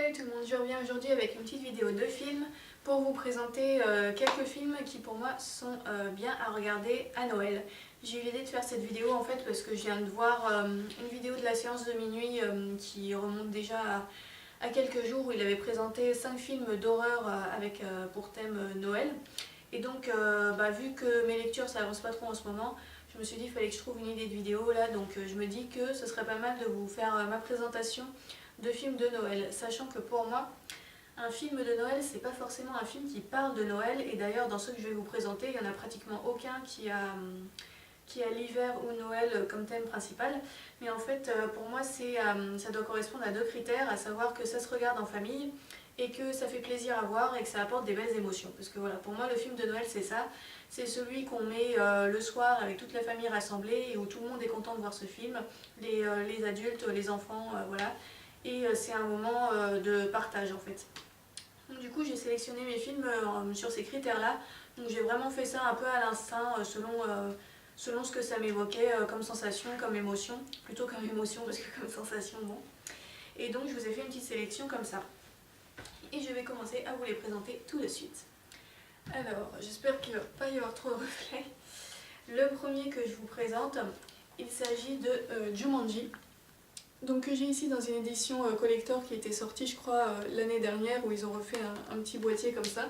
Salut tout le monde, je reviens aujourd'hui avec une petite vidéo de film pour vous présenter quelques films qui pour moi sont bien à regarder à Noël. J'ai eu l'idée de faire cette vidéo en fait parce que je viens de voir une vidéo de la séance de minuit qui remonte déjà à quelques jours où il avait présenté 5 films d'horreur avec pour thème Noël. Et donc vu que mes lectures ça avance pas trop en ce moment, je me suis dit qu'il fallait que je trouve une idée de vidéo là, donc je me dis que ce serait pas mal de vous faire ma présentation de films de Noël, sachant que pour moi, un film de Noël, c'est pas forcément un film qui parle de Noël, et d'ailleurs dans ceux que je vais vous présenter, il n'y en a pratiquement aucun qui a l'hiver ou Noël comme thème principal, mais en fait pour moi ça doit correspondre à deux critères, à savoir que ça se regarde en famille et que ça fait plaisir à voir et que ça apporte des belles émotions. Parce que voilà, pour moi le film de Noël c'est ça, c'est celui qu'on met le soir avec toute la famille rassemblée et où tout le monde est content de voir ce film, les adultes, les enfants, voilà. Et c'est un moment de partage en fait. Donc, du coup j'ai sélectionné mes films sur ces critères là, donc j'ai vraiment fait ça un peu à l'instinct selon ce que ça m'évoquait comme sensation, comme émotion, plutôt comme émotion parce que comme sensation bon. Et donc je vous ai fait une petite sélection comme ça. Et je vais commencer à vous les présenter tout de suite. Alors j'espère qu'il ne va pas y avoir trop de reflets. Le premier que je vous présente, il s'agit de Jumanji. Donc que j'ai ici dans une édition collector qui était sortie je crois l'année dernière où ils ont refait un petit boîtier comme ça.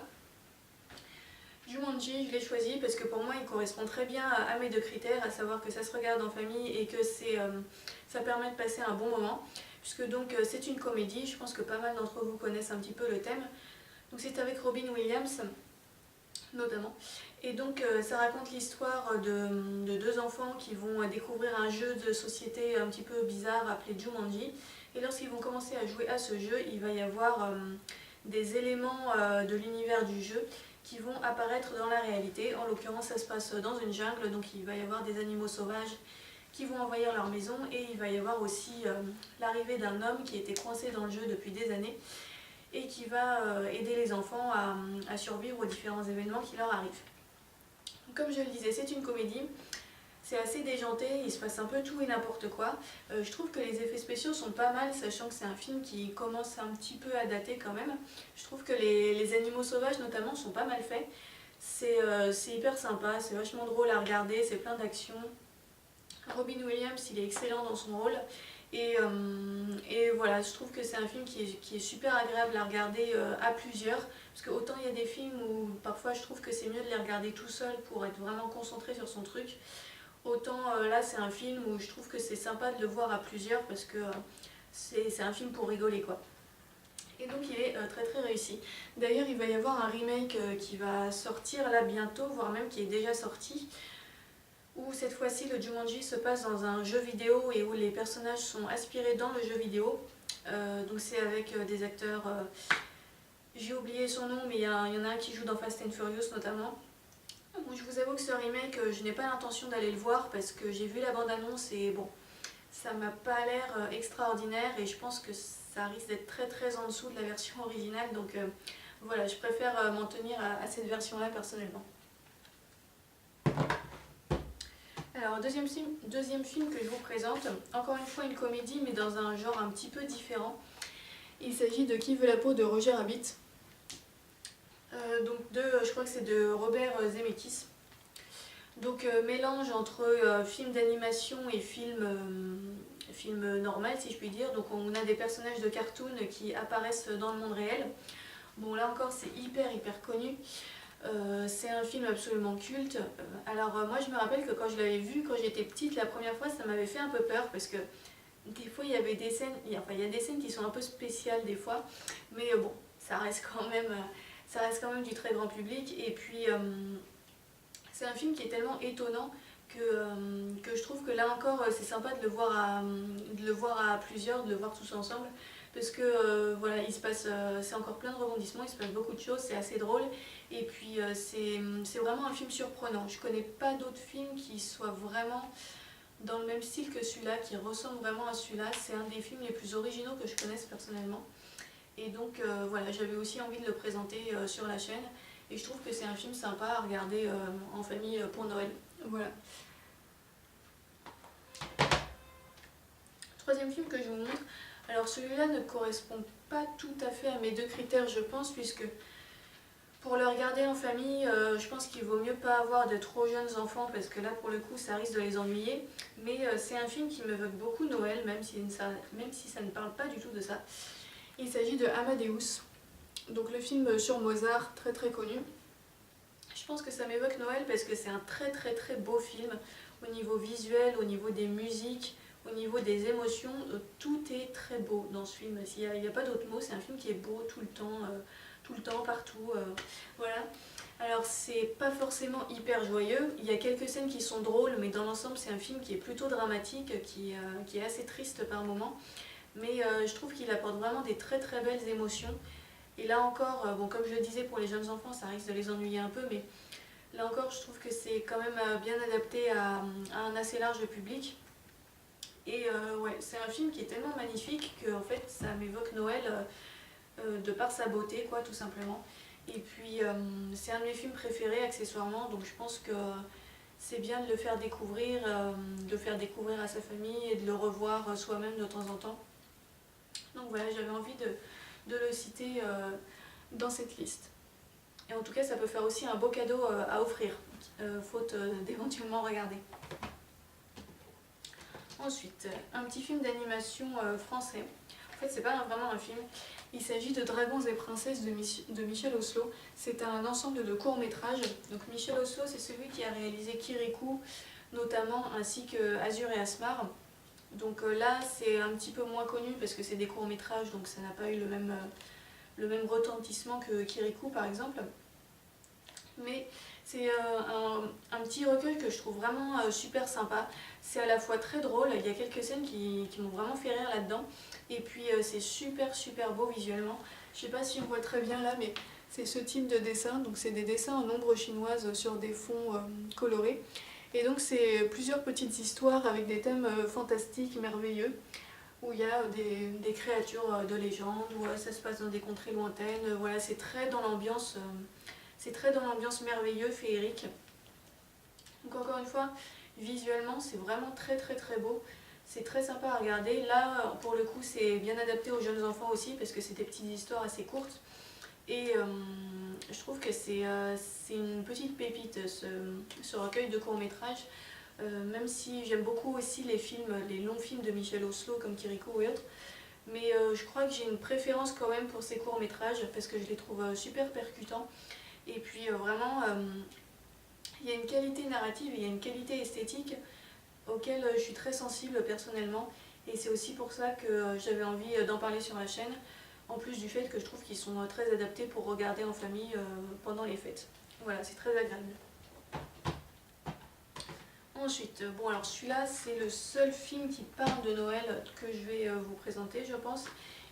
Jumanji, je l'ai choisi parce que pour moi il correspond très bien à mes deux critères, à savoir que ça se regarde en famille et que ça permet de passer un bon moment. Puisque donc c'est une comédie, je pense que pas mal d'entre vous connaissent un petit peu le thème. Donc c'est avec Robin Williams notamment. Et donc ça raconte l'histoire de deux enfants qui vont découvrir un jeu de société un petit peu bizarre appelé Jumanji. Et lorsqu'ils vont commencer à jouer à ce jeu, il va y avoir des éléments de l'univers du jeu qui vont apparaître dans la réalité. En l'occurrence ça se passe dans une jungle, donc il va y avoir des animaux sauvages qui vont envahir leur maison et il va y avoir aussi l'arrivée d'un homme qui était coincé dans le jeu depuis des années et qui va aider les enfants à survivre aux différents événements qui leur arrivent. Comme je le disais, c'est une comédie, c'est assez déjanté, il se passe un peu tout et n'importe quoi. Je trouve que les effets spéciaux sont pas mal, sachant que c'est un film qui commence un petit peu à dater quand même. Je trouve que les animaux sauvages notamment sont pas mal faits. C'est hyper sympa, c'est vachement drôle à regarder, c'est plein d'action. Robin Williams, il est excellent dans son rôle. Et voilà, je trouve que c'est un film qui est super agréable à regarder à plusieurs. Parce que autant il y a des films où parfois je trouve que c'est mieux de les regarder tout seul pour être vraiment concentré sur son truc. Autant là c'est un film où je trouve que c'est sympa de le voir à plusieurs parce que c'est un film pour rigoler quoi. Et donc il est très très réussi. D'ailleurs il va y avoir un remake qui va sortir là bientôt, voire même qui est déjà sorti, où cette fois-ci le Jumanji se passe dans un jeu vidéo et où les personnages sont aspirés dans le jeu vidéo. Donc c'est avec des acteurs, j'ai oublié son nom mais il y en a un qui joue dans Fast and Furious notamment. Donc je vous avoue que ce remake, je n'ai pas l'intention d'aller le voir parce que j'ai vu la bande-annonce et bon, ça m'a pas l'air extraordinaire et je pense que ça risque d'être très très en dessous de la version originale, donc voilà, je préfère m'en tenir à cette version-là personnellement. Alors deuxième film que je vous présente, encore une fois une comédie mais dans un genre un petit peu différent. Il s'agit de Qui veut la peau de Roger Rabbit. Je crois que c'est de Robert Zemeckis. Donc mélange entre film d'animation et film normal si je puis dire. Donc on a des personnages de cartoon qui apparaissent dans le monde réel. Bon là encore c'est hyper connu. C'est un film absolument culte. Alors moi je me rappelle que quand je l'avais vu quand j'étais petite la première fois ça m'avait fait un peu peur parce que des fois il y avait des scènes, il y a des scènes qui sont un peu spéciales des fois, mais bon ça reste quand même du très grand public. Et puis c'est un film qui est tellement étonnant que je trouve que là encore c'est sympa de le voir à plusieurs, de le voir tous ensemble. Parce que voilà, il se passe, c'est encore plein de rebondissements, il se passe beaucoup de choses, c'est assez drôle. Et puis c'est vraiment un film surprenant. Je connais pas d'autres films qui soient vraiment dans le même style que celui-là, qui ressemble vraiment à celui-là. C'est un des films les plus originaux que je connaisse personnellement. Et donc voilà, j'avais aussi envie de le présenter sur la chaîne. Et je trouve que c'est un film sympa à regarder en famille pour Noël. Voilà. Troisième film que je vous montre. Alors celui-là ne correspond pas tout à fait à mes deux critères, je pense, puisque pour le regarder en famille, je pense qu'il vaut mieux pas avoir de trop jeunes enfants, parce que là, pour le coup, ça risque de les ennuyer. Mais c'est un film qui m'évoque beaucoup Noël, même si ça ne parle pas du tout de ça. Il s'agit de Amadeus, donc le film sur Mozart, très très connu. Je pense que ça m'évoque Noël parce que c'est un très très très beau film, au niveau visuel, au niveau des musiques, au niveau des émotions, tout est très beau dans ce film. Il n'y a pas d'autre mot, c'est un film qui est beau tout le temps, partout. Voilà. Alors c'est pas forcément hyper joyeux, il y a quelques scènes qui sont drôles, mais dans l'ensemble c'est un film qui est plutôt dramatique, qui est assez triste par moments. Mais je trouve qu'il apporte vraiment des très très belles émotions. Et là encore, bon, comme je le disais, pour les jeunes enfants, ça risque de les ennuyer un peu, mais là encore, je trouve que c'est quand même bien adapté à un assez large public. Et ouais, c'est un film qui est tellement magnifique que en fait, ça m'évoque Noël de par sa beauté, quoi, tout simplement. Et puis, c'est un de mes films préférés, accessoirement, donc je pense que c'est bien de de le faire découvrir à sa famille et de le revoir soi-même de temps en temps. Donc voilà, j'avais envie de le citer dans cette liste. Et en tout cas, ça peut faire aussi un beau cadeau à offrir, faute d'éventuellement regarder. Ensuite, un petit film d'animation français. En fait, c'est pas vraiment un film. Il s'agit de Dragons et Princesses de Michel Oslo. C'est un ensemble de courts-métrages. Donc Michel Oslo, c'est celui qui a réalisé Kirikou, notamment, ainsi que Azur et Asmar. Donc là, c'est un petit peu moins connu parce que c'est des courts-métrages, donc ça n'a pas eu le même retentissement que Kirikou, par exemple. Mais c'est un petit recueil que je trouve vraiment super sympa. C'est à la fois très drôle, il y a quelques scènes qui m'ont vraiment fait rire là-dedans. Et puis c'est super super beau visuellement. Je sais pas si on voit très bien là, mais c'est ce type de dessin. Donc c'est des dessins en ombre chinoise sur des fonds colorés. Et donc c'est plusieurs petites histoires avec des thèmes fantastiques, merveilleux, où il y a des créatures de légende, où ça se passe dans des contrées lointaines. Voilà, c'est très dans l'ambiance. C'est très dans l'ambiance merveilleuse, féerique. Donc encore une fois, visuellement, c'est vraiment très très très beau. C'est très sympa à regarder. Là, pour le coup, c'est bien adapté aux jeunes enfants aussi, parce que c'est des petites histoires assez courtes. Et je trouve que c'est une petite pépite, ce recueil de courts-métrages. Même si j'aime beaucoup aussi les longs films de Michel Oslo, comme Kirikou et autres. Mais je crois que j'ai une préférence quand même pour ces courts-métrages, parce que je les trouve super percutants. Et puis vraiment, il y a une qualité narrative, il y a une qualité esthétique auquel je suis très sensible personnellement. Et c'est aussi pour ça que j'avais envie d'en parler sur la chaîne, en plus du fait que je trouve qu'ils sont très adaptés pour regarder en famille pendant les fêtes. Voilà, c'est très agréable. Ensuite, bon alors celui-là c'est le seul film qui parle de Noël que je vais vous présenter, je pense.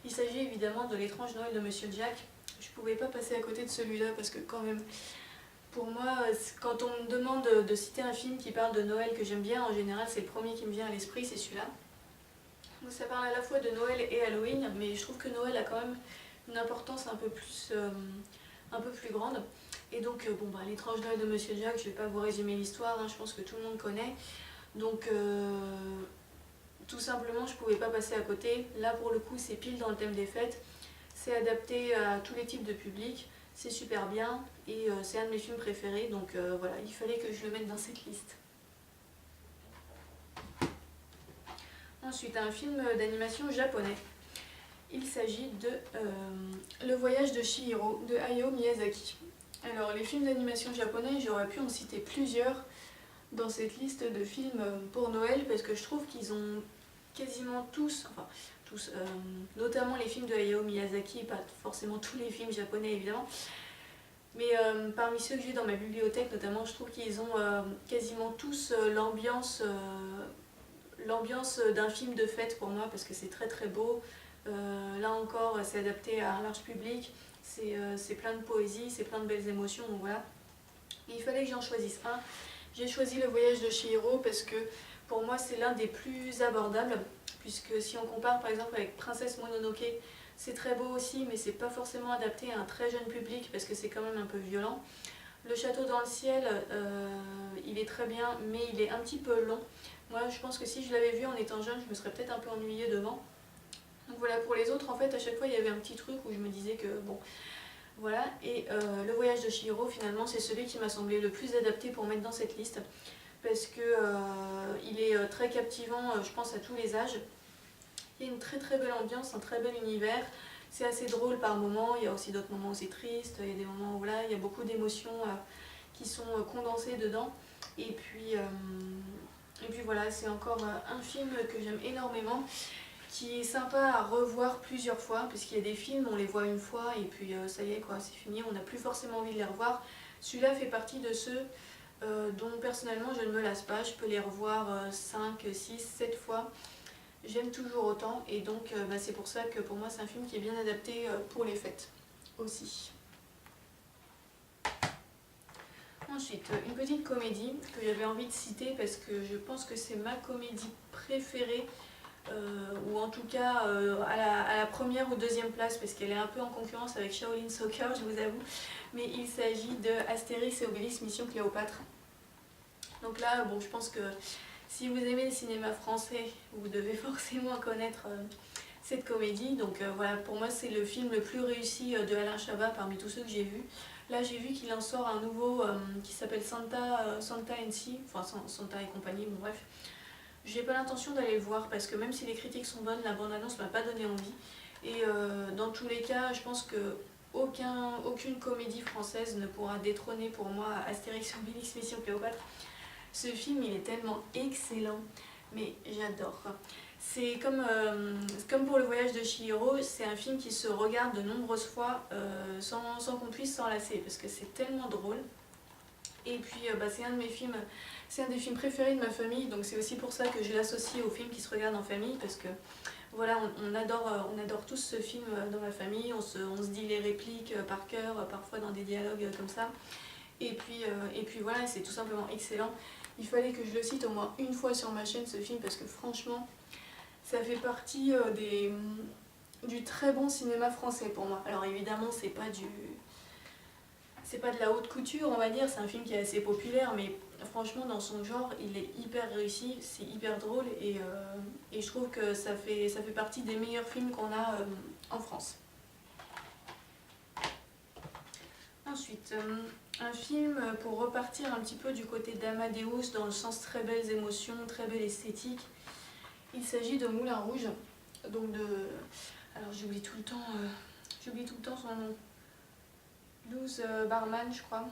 Il s'agit évidemment de L'étrange Noël de Monsieur Jack. Je pouvais pas passer à côté de celui-là parce que quand même, pour moi, quand on me demande de citer un film qui parle de Noël que j'aime bien, en général c'est le premier qui me vient à l'esprit, c'est celui-là. Donc ça parle à la fois de Noël et Halloween, mais je trouve que Noël a quand même une importance un peu plus grande. Et donc, bon, bah, L'étrange Noël de Monsieur Jack, je vais pas vous résumer l'histoire, hein, je pense que tout le monde connaît. Donc, tout simplement, je pouvais pas passer à côté. Là, pour le coup, c'est pile dans le thème des fêtes. C'est adapté à tous les types de publics, c'est super bien et c'est un de mes films préférés, donc voilà, il fallait que je le mette dans cette liste. Ensuite, un film d'animation japonais. Il s'agit de Le voyage de Chihiro de Hayao Miyazaki. Alors, les films d'animation japonais, j'aurais pu en citer plusieurs dans cette liste de films pour Noël parce que je trouve qu'ils ont quasiment tous, notamment les films de Hayao Miyazaki, pas forcément tous les films japonais évidemment, mais parmi ceux que j'ai dans ma bibliothèque notamment, je trouve qu'ils ont quasiment tous l'ambiance d'un film de fête pour moi parce que c'est très très beau. Là encore, c'est adapté à un large public, c'est plein de poésie, c'est plein de belles émotions, donc voilà. Et il fallait que j'en choisisse un. J'ai choisi Le voyage de Chihiro parce que pour moi c'est l'un des plus abordables, puisque si on compare par exemple avec Princesse Mononoke, c'est très beau aussi, mais c'est pas forcément adapté à un très jeune public parce que c'est quand même un peu violent. Le château dans le ciel, il est très bien, mais il est un petit peu long. Moi je pense que si je l'avais vu en étant jeune, je me serais peut-être un peu ennuyée devant. Donc voilà, pour les autres, en fait, à chaque fois, il y avait un petit truc où je me disais que, bon, voilà. Et Le Voyage de Chihiro, finalement, c'est celui qui m'a semblé le plus adapté pour mettre dans cette liste, parce que il est très captivant, je pense, à tous les âges. Il y a une très très belle ambiance, un très bel univers. C'est assez drôle par moments, il y a aussi d'autres moments aussi tristes, il y a des moments où voilà, il y a beaucoup d'émotions qui sont condensées dedans. Et puis voilà, c'est encore un film que j'aime énormément, qui est sympa à revoir plusieurs fois, parce qu'il y a des films, on les voit une fois et puis ça y est quoi, c'est fini, on n'a plus forcément envie de les revoir. Celui-là fait partie de ceux dont personnellement je ne me lasse pas, je peux les revoir 5, 6, 7 fois. J'aime toujours autant et donc c'est pour ça que pour moi c'est un film qui est bien adapté pour les fêtes aussi. Ensuite, une petite comédie que j'avais envie de citer parce que je pense que c'est ma comédie préférée, ou en tout cas à la première ou deuxième place parce qu'elle est un peu en concurrence avec Shaolin Soccer, je vous avoue, mais il s'agit de Astérix et Obélix Mission Cléopâtre. Donc là, bon, je pense que si vous aimez le cinéma français, vous devez forcément connaître cette comédie. Donc voilà, pour moi c'est le film le plus réussi de Alain Chabat parmi tous ceux que j'ai vus. Là j'ai vu qu'il en sort un nouveau qui s'appelle Santa and enfin Santa et compagnie, bon bref. J'ai pas l'intention d'aller le voir parce que même si les critiques sont bonnes, la bande-annonce m'a pas donné envie. Et dans tous les cas, je pense que aucune comédie française ne pourra détrôner pour moi Astérix et Obélix Mission Cléopâtre. Ce film il est tellement excellent, mais j'adore quoi. C'est comme pour Le Voyage de Chihiro, c'est un film qui se regarde de nombreuses fois sans qu'on puisse s'en lasser parce que c'est tellement drôle. Et puis c'est un des films préférés de ma famille, donc c'est aussi pour ça que je l'associe aux films qui se regardent en famille parce que voilà, on adore tous ce film dans ma famille, on se dit les répliques par cœur, parfois dans des dialogues comme ça. Et puis voilà, c'est tout simplement excellent. Il fallait que je le cite au moins une fois sur ma chaîne ce film parce que franchement, ça fait partie du très bon cinéma français pour moi. Alors évidemment, c'est pas de la haute couture, on va dire, c'est un film qui est assez populaire, mais franchement, dans son genre, il est hyper réussi, c'est hyper drôle et je trouve que ça fait partie des meilleurs films qu'on a en France. Ensuite, un film pour repartir un petit peu du côté d'Amadeus dans le sens très belles émotions, très belle esthétique. Il s'agit de Moulin Rouge, donc alors j'oublie tout le temps son nom. Luz Barman, je crois.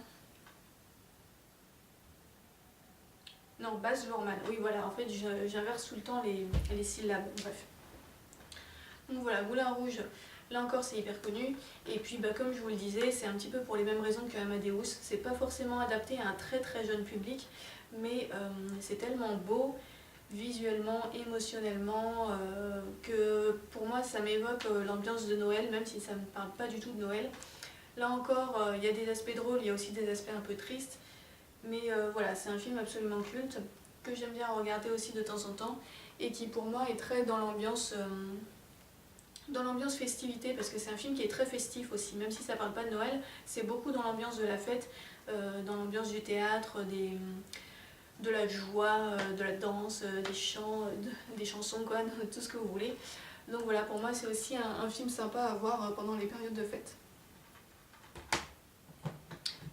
Non, Baz Luhrmann. Oui, voilà, en fait, j'inverse tout le temps les syllabes. Bref. Donc voilà, Moulin Rouge, là encore, c'est hyper connu. Et puis, comme je vous le disais, c'est un petit peu pour les mêmes raisons que Amadeus. C'est pas forcément adapté à un très très jeune public, mais c'est tellement beau, visuellement, émotionnellement, que pour moi, ça m'évoque l'ambiance de Noël, même si ça ne me parle pas du tout de Noël. Là encore, il y a des aspects drôles, il y a aussi des aspects un peu tristes. Mais voilà, c'est un film absolument culte, que j'aime bien regarder aussi de temps en temps, et qui pour moi est très dans l'ambiance festivité, parce que c'est un film qui est très festif aussi, même si ça parle pas de Noël, c'est beaucoup dans l'ambiance de la fête, dans l'ambiance du théâtre, de la joie, de la danse, des chants, des chansons, quoi, tout ce que vous voulez. Donc voilà, pour moi c'est aussi un film sympa à voir pendant les périodes de fête.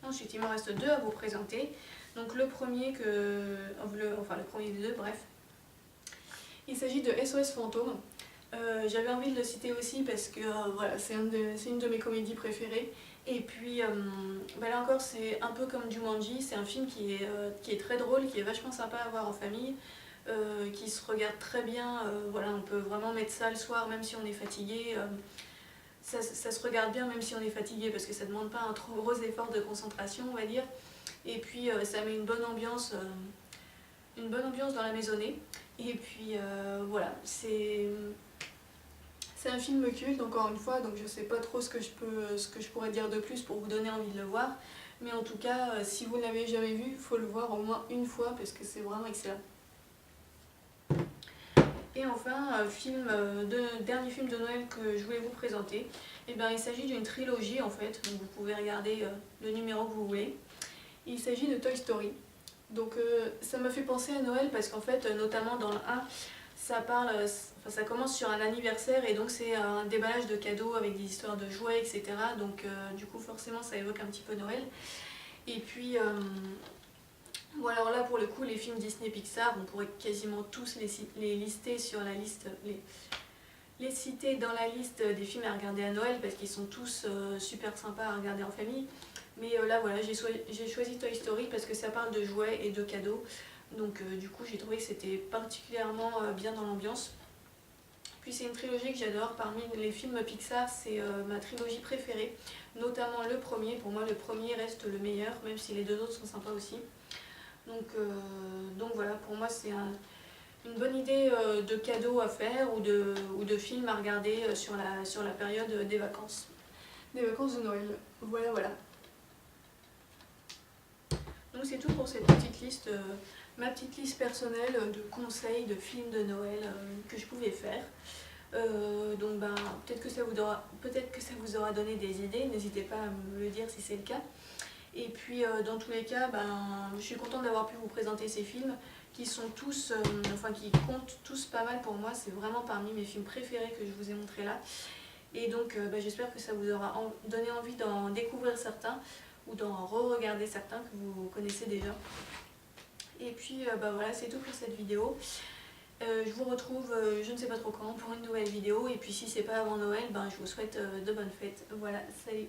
Ensuite, il m'en reste deux à vous présenter. Donc le premier le premier des deux, bref. Il s'agit de SOS Fantôme. J'avais envie de le citer aussi parce que voilà, c'est une de mes comédies préférées. Et puis là encore, c'est un peu comme Jumanji, c'est un film qui est très drôle, qui est vachement sympa à voir en famille, qui se regarde très bien. Voilà, on peut vraiment mettre ça le soir, même si on est fatigué. Ça se regarde bien même si on est fatigué parce que ça ne demande pas un trop gros effort de concentration, on va dire. Et puis ça met une bonne ambiance dans la maisonnée. Et puis voilà, c'est un film culte encore une fois, donc je sais pas trop ce que je pourrais dire de plus pour vous donner envie de le voir. Mais en tout cas, si vous ne l'avez jamais vu, il faut le voir au moins une fois parce que c'est vraiment excellent. Et enfin, dernier film de Noël que je voulais vous présenter, il s'agit d'une trilogie en fait, donc vous pouvez regarder le numéro que vous voulez. Il s'agit de Toy Story. Donc ça m'a fait penser à Noël parce qu'en fait, notamment dans le 1, ça commence sur un anniversaire et donc c'est un déballage de cadeaux avec des histoires de jouets, etc. Donc du coup forcément ça évoque un petit peu Noël. Et puis bon alors là pour le coup les films Disney Pixar, on pourrait quasiment tous les lister sur la liste, les citer dans la liste des films à regarder à Noël parce qu'ils sont tous super sympas à regarder en famille. Mais là voilà, j'ai choisi Toy Story parce que ça parle de jouets et de cadeaux. Donc du coup j'ai trouvé que c'était particulièrement bien dans l'ambiance. Puis c'est une trilogie que j'adore, parmi les films Pixar c'est ma trilogie préférée, notamment le premier. Pour moi le premier reste le meilleur, même si les deux autres sont sympas aussi. Donc voilà, pour moi c'est une bonne idée de cadeau à faire ou de film à regarder sur la période des vacances. Des vacances de Noël. Voilà, voilà. Donc c'est tout pour cette petite liste, ma petite liste personnelle de conseils de films de Noël que je pouvais faire. Donc ben, peut-être que ça vous aura donné des idées, n'hésitez pas à me le dire si c'est le cas. Et puis dans tous les cas, ben, je suis contente d'avoir pu vous présenter ces films qui sont tous, qui comptent tous pas mal pour moi. C'est vraiment parmi mes films préférés que je vous ai montré là. Et donc ben, j'espère que ça vous aura donné envie d'en découvrir certains ou d'en re-regarder certains que vous connaissez déjà. Et puis ben, voilà, c'est tout pour cette vidéo. Je vous retrouve je ne sais pas trop quand pour une nouvelle vidéo. Et puis si c'est pas avant Noël, ben, je vous souhaite de bonnes fêtes. Voilà, salut!